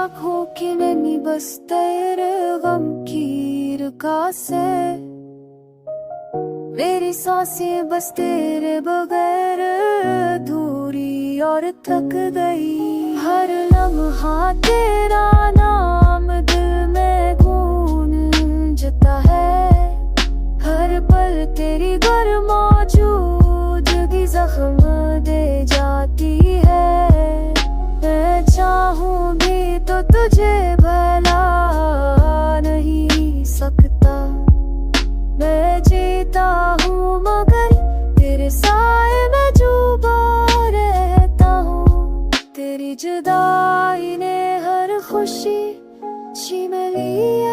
आँखों की नैनी बस तेरे गम की रकास है। मेरी सांसें बस तेरे बगैर अधूरी और थक गई। हर लम्हा तेरा नाम दिल में गूंजता है। हर पल तेरी गर मौजूदगी जख्म दे जाती है। मैं चाहूं भी तो तुझे भला नहीं सकता। मैं जीता हूँ मगर तेरे साए में डूबा रहता हूँ। तेरी जुदाई ने हर खुशी छीन ली है।